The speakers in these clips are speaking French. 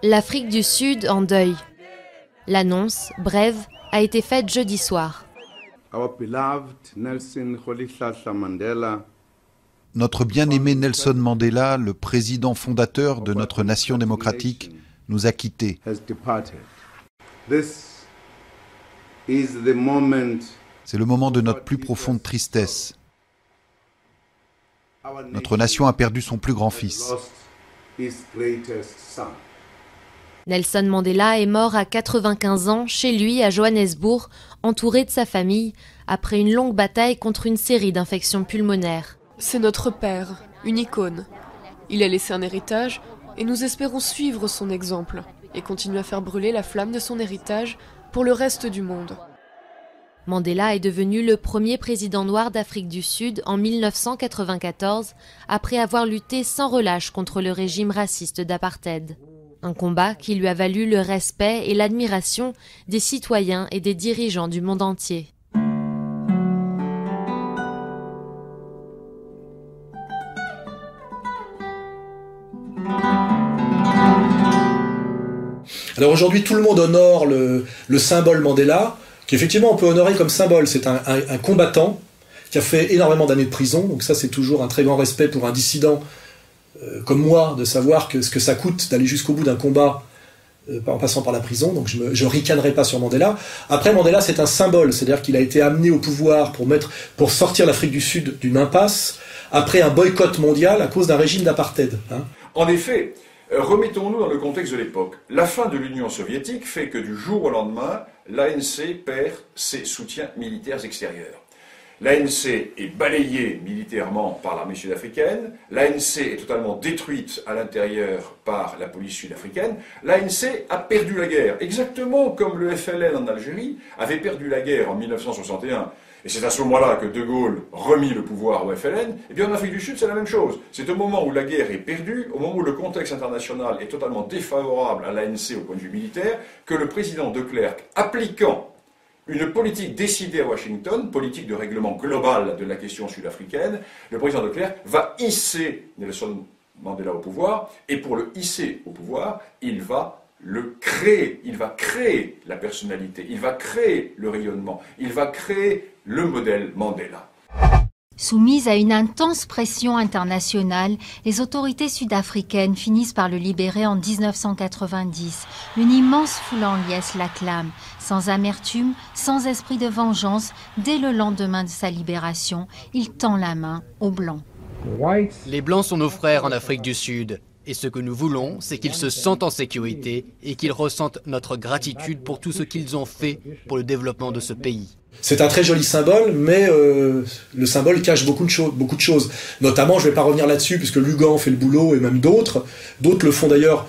L'Afrique du Sud en deuil. L'annonce, brève, a été faite jeudi soir. Notre bien-aimé Nelson Mandela, le président fondateur de notre nation démocratique, nous a quittés. C'est le moment de notre plus profonde tristesse. Notre nation a perdu son plus grand fils. Nelson Mandela est mort à 95 ans chez lui à Johannesburg, entouré de sa famille, après une longue bataille contre une série d'infections pulmonaires. C'est notre père, une icône. Il a laissé un héritage et nous espérons suivre son exemple et continuer à faire brûler la flamme de son héritage pour le reste du monde. Mandela est devenu le premier président noir d'Afrique du Sud en 1994, après avoir lutté sans relâche contre le régime raciste d'apartheid. Un combat qui lui a valu le respect et l'admiration des citoyens et des dirigeants du monde entier. Alors aujourd'hui, tout le monde honore le symbole Mandela, qu'effectivement on peut honorer comme symbole. C'est un combattant qui a fait énormément d'années de prison, donc ça c'est toujours un très grand respect pour un dissident comme moi, de savoir ce que ça coûte d'aller jusqu'au bout d'un combat en passant par la prison, donc je ricanerai pas sur Mandela. Après, Mandela c'est un symbole, c'est-à-dire qu'il a été amené au pouvoir pour sortir l'Afrique du Sud d'une impasse, après un boycott mondial à cause d'un régime d'apartheid. En effet, remettons-nous dans le contexte de l'époque. La fin de l'Union soviétique fait que du jour au lendemain, l'ANC perd ses soutiens militaires extérieurs. L'ANC est balayée militairement par l'armée sud-africaine, l'ANC est totalement détruite à l'intérieur par la police sud-africaine, l'ANC a perdu la guerre, exactement comme le FLN en Algérie avait perdu la guerre en 1961. Et c'est à ce moment-là que De Gaulle remit le pouvoir au FLN. Et bien en Afrique du Sud, c'est la même chose. C'est au moment où la guerre est perdue, au moment où le contexte international est totalement défavorable à l'ANC au point de vue militaire, que le président de Klerk, appliquant une politique décidée à Washington, politique de règlement global de la question sud-africaine, le président de Klerk va hisser Nelson Mandela au pouvoir, et pour le hisser au pouvoir, il va créer la personnalité, il va créer le rayonnement, il va créer le modèle Mandela. Soumises à une intense pression internationale, les autorités sud-africaines finissent par le libérer en 1990. Une immense foule en liesse l'acclame. Sans amertume, sans esprit de vengeance, dès le lendemain de sa libération, il tend la main aux Blancs. Les Blancs sont nos frères en Afrique du Sud. Et ce que nous voulons, c'est qu'ils se sentent en sécurité et qu'ils ressentent notre gratitude pour tout ce qu'ils ont fait pour le développement de ce pays. C'est un très joli symbole, mais le symbole cache beaucoup de choses. Notamment, je ne vais pas revenir là-dessus, puisque Lugan fait le boulot, et même d'autres. D'autres le font d'ailleurs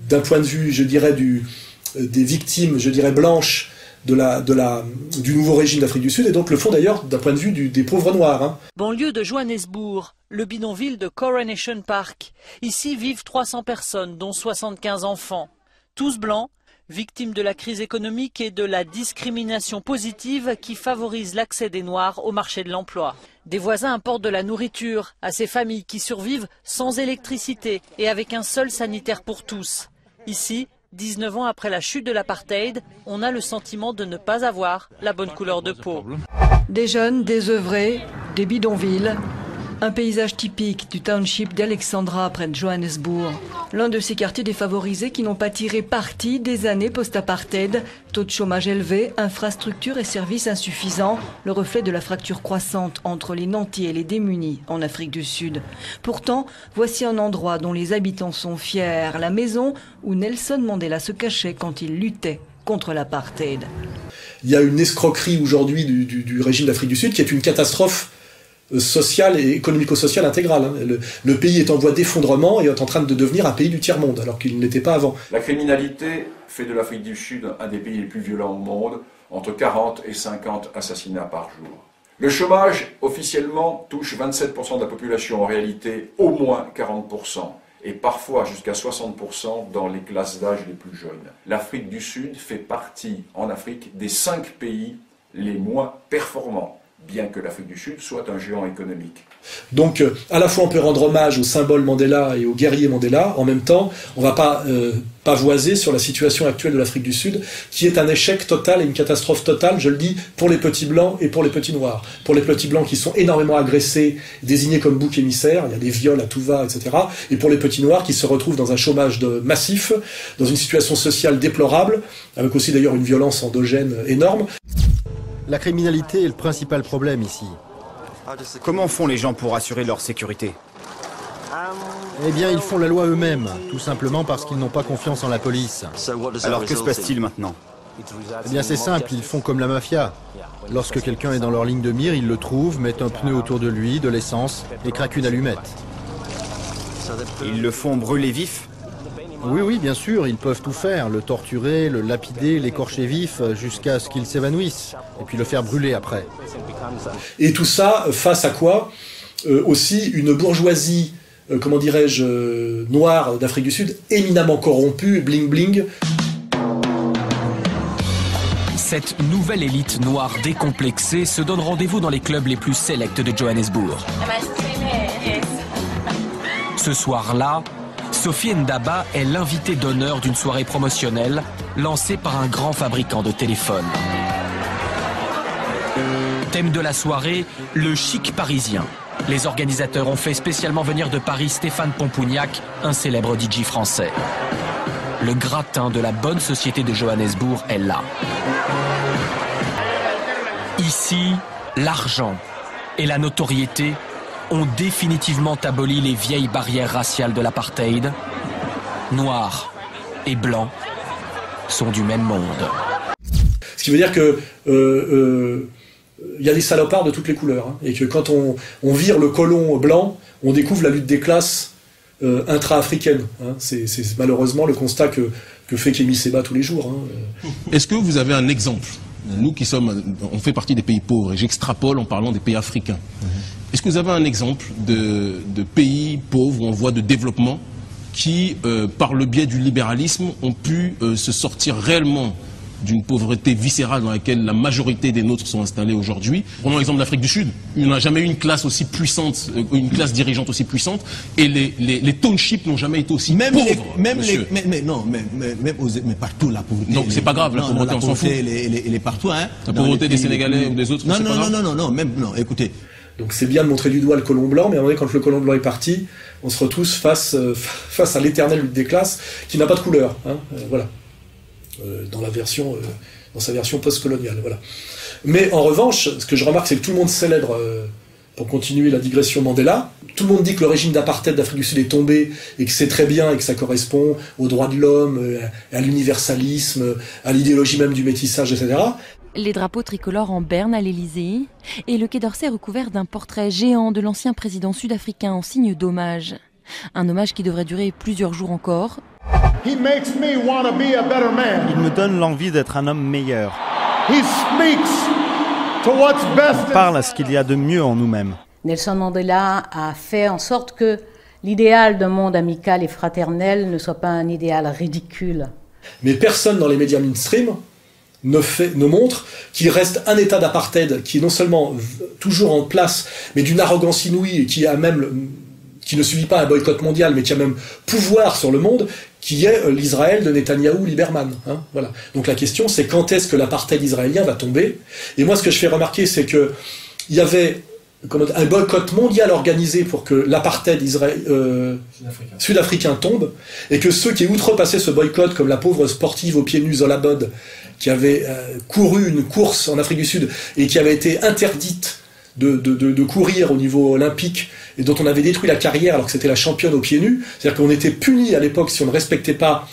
d'un point de vue, je dirais, des victimes, je dirais, blanches du nouveau régime d'Afrique du Sud, et donc le font d'ailleurs d'un point de vue des pauvres noirs. Banlieue de Johannesburg, le bidonville de Coronation Park. Ici vivent 300 personnes, dont 75 enfants. Tous blancs, victimes de la crise économique et de la discrimination positive qui favorise l'accès des Noirs au marché de l'emploi. Des voisins apportent de la nourriture à ces familles qui survivent sans électricité et avec un seul sanitaire pour tous. Ici, 19 ans après la chute de l'apartheid, on a le sentiment de ne pas avoir la bonne couleur de peau. Des jeunes désœuvrés, des bidonvilles, un paysage typique du township d'Alexandra près de Johannesburg. L'un de ces quartiers défavorisés qui n'ont pas tiré parti des années post-apartheid. Taux de chômage élevé, infrastructures et services insuffisants, le reflet de la fracture croissante entre les nantis et les démunis en Afrique du Sud. Pourtant, voici un endroit dont les habitants sont fiers, la maison où Nelson Mandela se cachait quand il luttait contre l'apartheid. Il y a une escroquerie aujourd'hui du régime d'Afrique du Sud qui est une catastrophe sociale et économico-sociale intégrale. Le pays est en voie d'effondrement et est en train de devenir un pays du tiers-monde, alors qu'il ne l'était pas avant. La criminalité fait de l'Afrique du Sud un des pays les plus violents au monde, entre 40 et 50 assassinats par jour. Le chômage, officiellement, touche 27% de la population, en réalité au moins 40%, et parfois jusqu'à 60% dans les classes d'âge les plus jeunes. L'Afrique du Sud fait partie, en Afrique, des 5 pays les moins performants bien que l'Afrique du Sud soit un géant économique. Donc, à la fois on peut rendre hommage au symbole Mandela et au guerrier Mandela, en même temps, on ne va pas pavoiser sur la situation actuelle de l'Afrique du Sud, qui est un échec total et une catastrophe totale, je le dis, pour les petits blancs et pour les petits noirs. Pour les petits blancs qui sont énormément agressés, désignés comme boucs émissaires, il y a des viols à tout va, etc. Et pour les petits noirs qui se retrouvent dans un chômage massif, dans une situation sociale déplorable, avec aussi d'ailleurs une violence endogène énorme. La criminalité est le principal problème ici. Comment font les gens pour assurer leur sécurité? Eh bien, ils font la loi eux-mêmes, tout simplement parce qu'ils n'ont pas confiance en la police. Alors que se passe-t-il maintenant? Eh bien, c'est simple, ils font comme la mafia. Lorsque quelqu'un est dans leur ligne de mire, ils le trouvent, mettent un pneu autour de lui, de l'essence et craquent une allumette. Ils le font brûler vif? Oui, bien sûr, ils peuvent tout faire, le torturer, le lapider, l'écorcher vif, jusqu'à ce qu'il s'évanouisse, et puis le faire brûler après. Et tout ça, face à quoi? Aussi une bourgeoisie, comment dirais-je, noire d'Afrique du Sud, éminemment corrompue, bling-bling. Cette nouvelle élite noire décomplexée se donne rendez-vous dans les clubs les plus sélects de Johannesburg. Ce soir-là, Sophie Ndaba est l'invitée d'honneur d'une soirée promotionnelle lancée par un grand fabricant de téléphones. Thème de la soirée, le chic parisien. Les organisateurs ont fait spécialement venir de Paris Stéphane Pompougnac, un célèbre DJ français. Le gratin de la bonne société de Johannesburg est là. Ici, l'argent et la notoriété ont définitivement aboli les vieilles barrières raciales de l'apartheid. Noirs et blancs sont du même monde. Ce qui veut dire que y a des salopards de toutes les couleurs, hein, et que quand on vire le colon blanc, on découvre la lutte des classes intra-africaine. Hein. C'est malheureusement le constat que fait Kémy Séba tous les jours. Hein. Est-ce que vous avez un exemple? Nous qui on fait partie des pays pauvres, et j'extrapole en parlant des pays africains. Est-ce que vous avez un exemple de pays pauvres ou en voie de développement qui, par le biais du libéralisme, ont pu se sortir réellement d'une pauvreté viscérale dans laquelle la majorité des nôtres sont installés aujourd'hui? Prenons l'exemple de l'Afrique du Sud. Il n'y a jamais eu une classe aussi puissante, une classe dirigeante aussi puissante, et les townships n'ont jamais été aussi pauvres. Mais partout la pauvreté. Donc c'est pas grave, la pauvreté, on s'en fout. Elle est partout, hein. La pauvreté des Sénégalais ou des autres. Non, écoutez. Donc c'est bien de montrer du doigt le colon blanc, mais à un moment donné, quand le colon blanc est parti, on se retrouve face à l'éternelle lutte des classes qui n'a pas de couleur. Hein, voilà. Dans sa version post-coloniale, voilà. Mais en revanche, ce que je remarque, c'est que tout le monde célèbre, pour continuer la digression Mandela, tout le monde dit que le régime d'apartheid d'Afrique du Sud est tombé, et que c'est très bien, et que ça correspond aux droits de l'homme, à l'universalisme, à l'idéologie même du métissage, etc. Les drapeaux tricolores en berne à l'Élysée, et le Quai d'Orsay recouvert d'un portrait géant de l'ancien président sud-africain en signe d'hommage. Un hommage qui devrait durer plusieurs jours encore. Il me donne l'envie d'être un homme meilleur. Il parle à ce qu'il y a de mieux en nous-mêmes. Nelson Mandela a fait en sorte que l'idéal d'un monde amical et fraternel ne soit pas un idéal ridicule. Mais personne dans les médias mainstream ne montre qu'il reste un état d'apartheid qui est non seulement toujours en place, mais d'une arrogance inouïe, et qui ne subit pas un boycott mondial, mais qui a même pouvoir sur le monde, qui est l'Israël de Netanyahou-Lieberman. Hein, voilà. Donc la question, c'est quand est-ce que l'apartheid israélien va tomber? Et moi, ce que je fais remarquer, c'est qu'il y avait un boycott mondial organisé pour que l'apartheid sud-africain tombe, et que ceux qui outrepassaient ce boycott, comme la pauvre sportive aux pieds nus Zola Bod, qui avait couru une course en Afrique du Sud, et qui avait été interdite de courir au niveau olympique, et dont on avait détruit la carrière alors que c'était la championne aux pieds nus. C'est-à-dire qu'on était puni à l'époque si on ne respectait pas,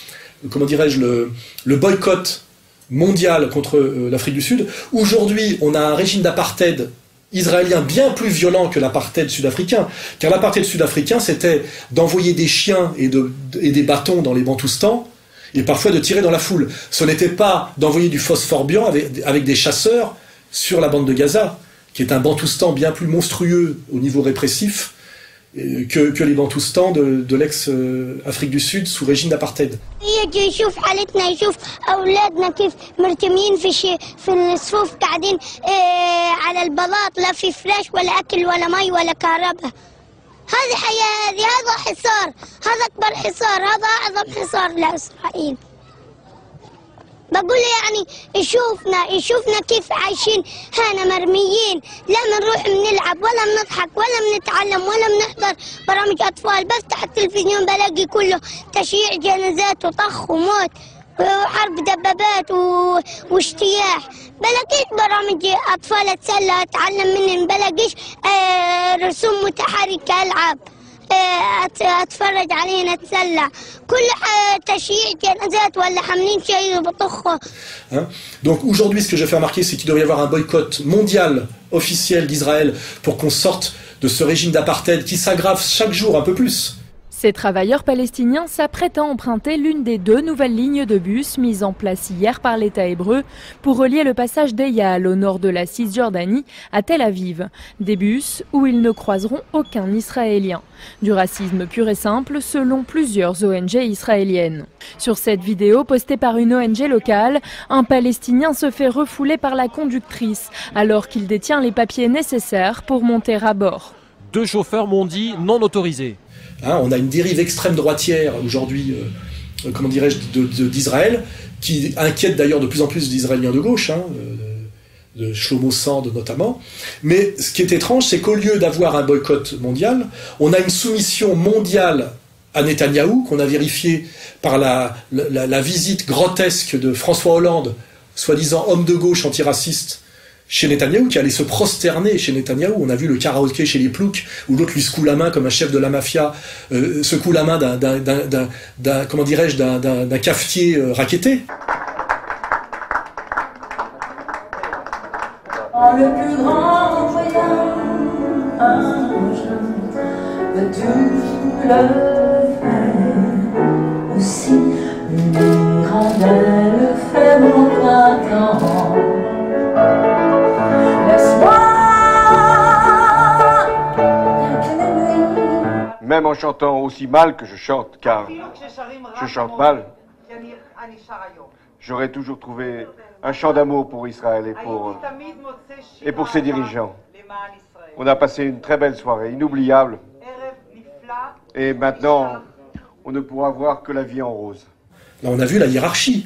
comment dirais-je, le boycott mondial contre l'Afrique du Sud. Aujourd'hui, on a un régime d'apartheid israélien bien plus violent que l'apartheid sud-africain, car l'apartheid sud-africain, c'était d'envoyer des chiens et des bâtons dans les Bantoustans, et parfois de tirer dans la foule. Ce n'était pas d'envoyer du phosphore blanc avec des chasseurs sur la bande de Gaza, qui est un Bantoustan bien plus monstrueux au niveau répressif que les Bantoustans de l'ex-Afrique du Sud sous régime d'apartheid. يجي يشوف حالتنا يشوف أولادنا كيف مرتمين في الصفوف قاعدين على البلاط لا في فلاش ولا أكل ولا مي ولا كهرباء. هذه حياة هذا حصار هذا أكبر حصار هذا أعظم حصار لإسرائيل. بقول يعني يشوفنا كيف عايشين هنا مرميين لا بنروح بنلعب ولا بنضحك ولا بنتعلم ولا بنحضر برامج أطفال بفتح التلفزيون بلاقي كله تشييع جنازات وطخ وموت وحرب دبابات واجتياح بلاقيش برامج أطفال أتسلى أتعلم منهم بلاقيش رسوم متحركة ألعب اتفرج علينا اتسلى كل تشييع جنازات ولا حاملين شيء بطخه. Donc aujourd'hui ce que je fais remarquer c'est qu'il devrait y avoir un boycott mondial officiel d'Israël pour qu'on sorte de ce régime d'apartheid qui s'aggrave chaque jour un peu plus. Ces travailleurs palestiniens s'apprêtent à emprunter l'une des 2 nouvelles lignes de bus mises en place hier par l'État hébreu pour relier le passage d'Eyal au nord de la Cisjordanie à Tel Aviv. Des bus où ils ne croiseront aucun Israélien. Du racisme pur et simple selon plusieurs ONG israéliennes. Sur cette vidéo postée par une ONG locale, un Palestinien se fait refouler par la conductrice alors qu'il détient les papiers nécessaires pour monter à bord. 2 chauffeurs m'ont dit non autorisés. On a une dérive extrême droitière aujourd'hui, comment dirais-je, d'Israël, qui inquiète d'ailleurs de plus en plus d'Israéliens de gauche, de Shlomo Sand notamment. Mais ce qui est étrange, c'est qu'au lieu d'avoir un boycott mondial, on a une soumission mondiale à Netanyahou, qu'on a vérifié par la visite grotesque de François Hollande, soi-disant homme de gauche antiraciste, chez Netanyahou, qui allait se prosterner chez Netanyahou. On a vu le karaoké chez les ploucs, où l'autre lui secoue la main comme un chef de la mafia, secoue la main d'un cafetier racketté. Le plus grand voyage tu le fais aussi, l'hirondelle fait mon printemps. Même en chantant aussi mal que je chante, car je chante mal, j'aurais toujours trouvé un chant d'amour pour Israël et pour ses dirigeants. On a passé une très belle soirée, inoubliable. Et maintenant, on ne pourra voir que la vie en rose. Là, on a vu la hiérarchie,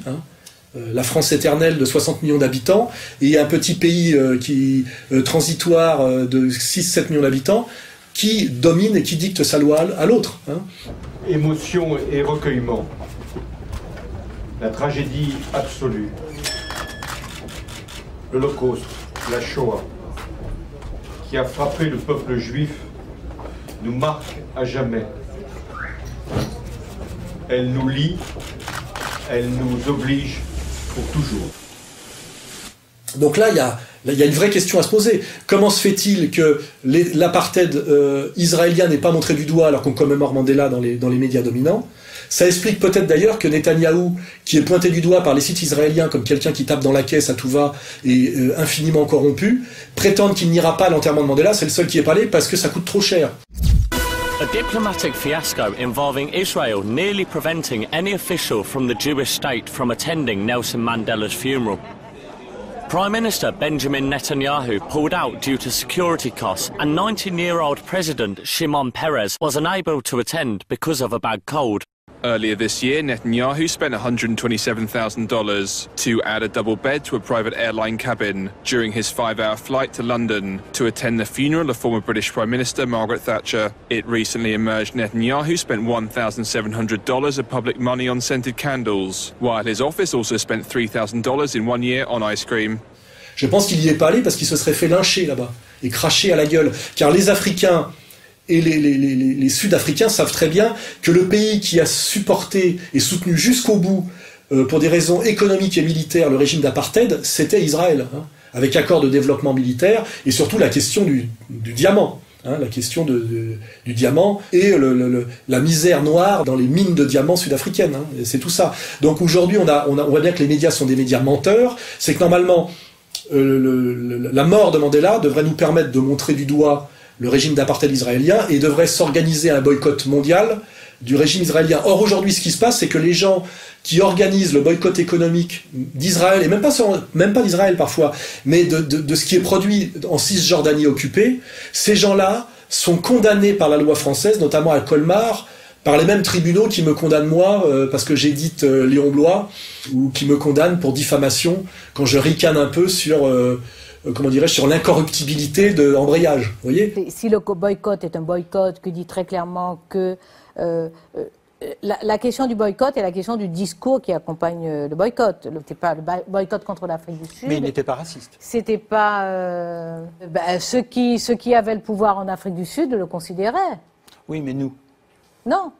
la France éternelle de 60 millions d'habitants et un petit pays transitoire de 6-7 millions d'habitants qui domine et qui dicte sa loi à l'autre. Émotion et recueillement. La tragédie absolue. L'Holocauste, la Shoah, qui a frappé le peuple juif, nous marque à jamais. Elle nous lie, elle nous oblige pour toujours. Donc là, il y a une vraie question à se poser. Comment se fait-il que l'apartheid israélien n'est pas montré du doigt alors qu'on commémore Mandela dans les médias dominants? Ça explique peut-être d'ailleurs que Netanyahou, qui est pointé du doigt par les sites israéliens comme quelqu'un qui tape dans la caisse à tout va et infiniment corrompu, prétende qu'il n'ira pas à l'enterrement de Mandela, c'est le seul qui est pas allé parce que ça coûte trop cher. A diplomatic fiasco involving Israel nearly preventing any official from the Jewish state from attending Nelson Mandela's funeral. Prime Minister Benjamin Netanyahu pulled out due to security costs, and 19-year-old President Shimon Peres was unable to attend because of a bad cold. Earlier this year, Netanyahu spent $127,000 to add a double bed to a private airline cabin during his 5-hour flight to London to attend the funeral of former British Prime Minister Margaret Thatcher. It recently emerged Netanyahu spent $1,700 of public money on scented candles, while his office also spent $3,000 in 1 year on ice cream. Je pense qu'il n'y est pas allé parce qu'il se serait fait lyncher là-bas et cracher à la gueule, car les Africains et les Sud-Africains savent très bien que le pays qui a supporté et soutenu jusqu'au bout, pour des raisons économiques et militaires, le régime d'apartheid, c'était Israël, avec accord de développement militaire et surtout la question du diamant. La question du diamant et la misère noire dans les mines de diamants sud-africaines. C'est tout ça. Donc aujourd'hui, on voit bien que les médias sont des médias menteurs. C'est que normalement, la mort de Mandela devrait nous permettre de montrer du doigt le régime d'apartheid israélien et devrait s'organiser un boycott mondial du régime israélien. Or aujourd'hui, ce qui se passe, c'est que les gens qui organisent le boycott économique d'Israël, et même pas d'Israël parfois, mais de ce qui est produit en Cisjordanie occupée, ces gens-là sont condamnés par la loi française, notamment à Colmar, par les mêmes tribunaux qui me condamnent moi, parce que j'édite Léon Blois, ou qui me condamnent pour diffamation, quand je ricane un peu sur... comment dirais-je, sur l'incorruptibilité de l'embrayage, vous voyez ? Si le boycott est un boycott qui dit très clairement que la question du boycott est la question du discours qui accompagne le boycott. C'était pas le boycott contre l'Afrique du Sud. Mais il n'était pas raciste. C'était pas ceux qui avaient le pouvoir en Afrique du Sud le considéraient. Oui, mais nous. Non.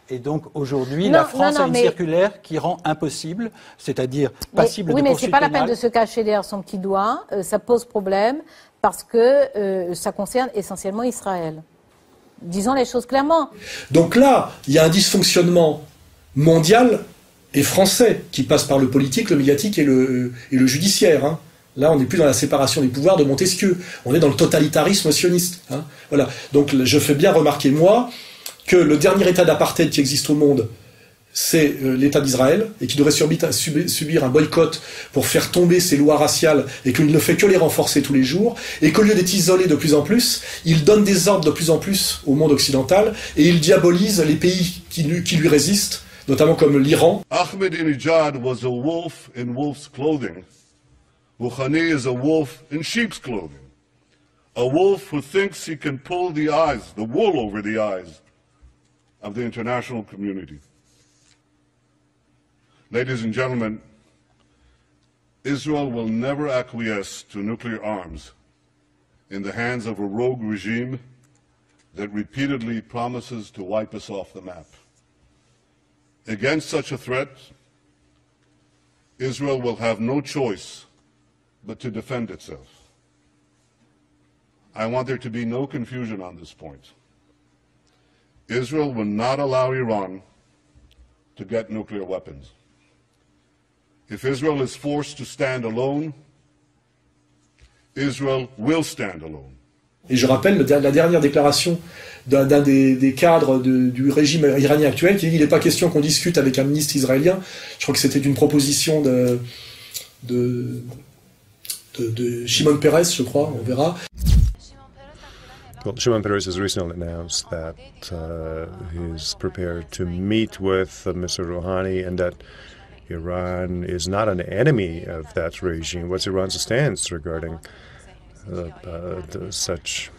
Et donc aujourd'hui, la France a une circulaire qui rend impossible, c'est-à-dire passible de poursuite pénale. Oui, mais c'est pas la peine de se cacher derrière son petit doigt. Ça pose problème parce que ça concerne essentiellement Israël. Disons les choses clairement. Donc là, il y a un dysfonctionnement mondial et français qui passe par le politique, le médiatique et le judiciaire. Hein. Là, on n'est plus dans la séparation des pouvoirs de Montesquieu. On est dans le totalitarisme sioniste. Hein. Voilà. Donc je fais bien remarquer, moi, que le dernier état d'apartheid qui existe au monde, c'est l'État d'Israël, et qui devrait subir un boycott pour faire tomber ses lois raciales, et qu'il ne fait que les renforcer tous les jours, et qu'au lieu d'être isolé de plus en plus, il donne des ordres de plus en plus au monde occidental, et il diabolise les pays qui lui résistent, notamment comme l'Iran. Ahmadinejad was a wolf in wolf's clothing. Rouhani is a wolf in sheep's clothing. A wolf who thinks he can pull the wool over the eyes of the international community. Ladies and gentlemen, Israel will never acquiesce to nuclear arms in the hands of a rogue regime that repeatedly promises to wipe us off the map. Against such a threat, Israel will have no choice but to defend itself. I want there to be no confusion on this point. Israel will not allow Iran to get nuclear weapons. If Israel is forced to stand alone, Israel will stand alone. Et je rappelle la dernière déclaration d'un des cadres du régime iranien actuel qui dit qu'il n'est pas question qu'on discute avec un ministre israélien. Je crois que c'était une proposition de Shimon Peres, je crois, on verra. Well, Shimon Peres has recently announced that he's prepared to meet with Mr. Rouhani and that Iran is not an enemy of that regime. What's Iran's stance regarding such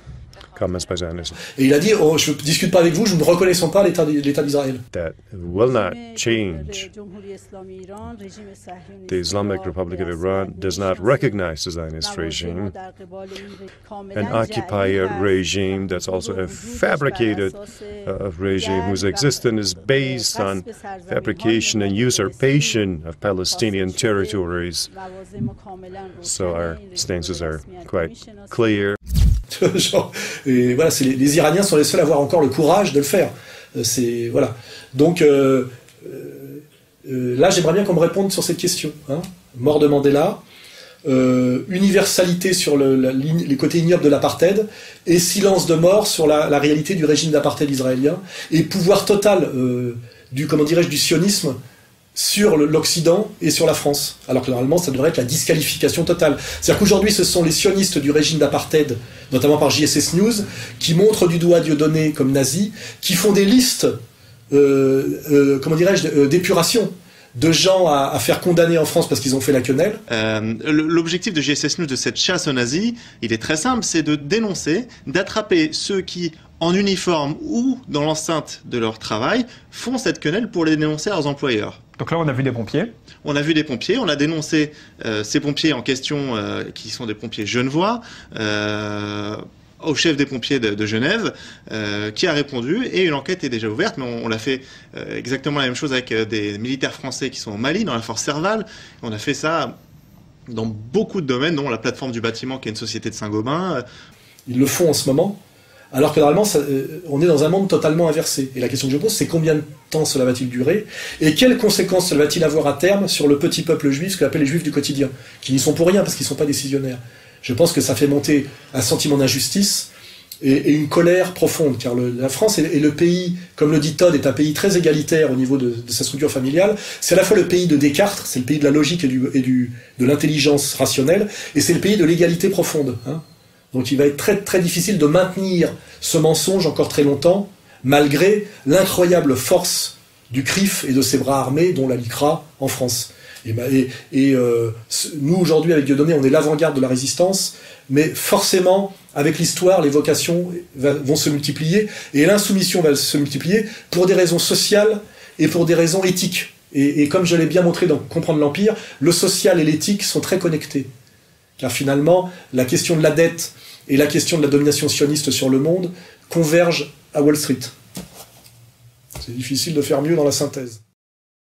comments by Zionism? Et il a dit, je ne discute pas avec vous, je ne reconnais pas l'État d'Israël. That will not change. The Islamic Republic of Iran does not recognize the Zionist regime, an occupier regime that's also a fabricated regime whose existence is based on fabrication and usurpation of Palestinian territories. So our stances are quite clear. Et voilà, les Iraniens sont les seuls à avoir encore le courage de le faire. Voilà. Donc là, j'aimerais bien qu'on me réponde sur cette question. Hein. Mort de Mandela, universalité sur les côtés ignobles de l'apartheid, et silence de mort sur la réalité du régime d'apartheid israélien, et pouvoir total du sionisme sur l'Occident et sur la France. Alors que normalement, ça devrait être la disqualification totale. C'est-à-dire qu'aujourd'hui, ce sont les sionistes du régime d'apartheid, notamment par JSS News, qui montrent du doigt Dieudonné comme nazi, qui font des listes, d'épuration de gens à faire condamner en France parce qu'ils ont fait la quenelle. L'objectif de JSS News, de cette chasse aux nazis, il est très simple, c'est de dénoncer, d'attraper ceux qui, en uniforme ou dans l'enceinte de leur travail, font cette quenelle pour les dénoncer à leurs employeurs. Donc là, on a vu des pompiers. On a vu des pompiers, on a dénoncé ces pompiers en question, qui sont des pompiers genevois, au chef des pompiers de Genève, qui a répondu, et une enquête est déjà ouverte, mais on l'a fait exactement la même chose avec des militaires français qui sont au Mali, dans la force Serval. On a fait ça dans beaucoup de domaines, dont la plateforme du bâtiment, qui est une société de Saint-Gobain. Ils le font en ce moment, alors que normalement, on est dans un monde totalement inversé. Et la question que je pose, c'est combien de temps cela va-t-il durer, et quelles conséquences cela va-t-il avoir à terme sur le petit peuple juif, ce qu'on appelle les juifs du quotidien, qui n'y sont pour rien, parce qu'ils ne sont pas décisionnaires. Je pense que ça fait monter un sentiment d'injustice et une colère profonde, car la France est le pays, comme le dit Todd, est un pays très égalitaire au niveau de sa structure familiale. C'est à la fois le pays de Descartes, c'est le pays de la logique et de l'intelligence rationnelle, et c'est le pays de l'égalité profonde. Hein. Donc il va être très, très difficile de maintenir ce mensonge encore très longtemps, malgré l'incroyable force du CRIF et de ses bras armés, dont la LICRA en France. Nous, aujourd'hui, avec Dieudonné, on est l'avant-garde de la résistance, mais forcément, avec l'histoire, les vocations vont se multiplier, et l'insoumission va se multiplier pour des raisons sociales et pour des raisons éthiques. Et comme je l'ai bien montré dans Comprendre l'Empire, le social et l'éthique sont très connectés. Car finalement, la question de la dette et la question de la domination sioniste sur le monde convergent à Wall Street. C'est difficile de faire mieux dans la synthèse.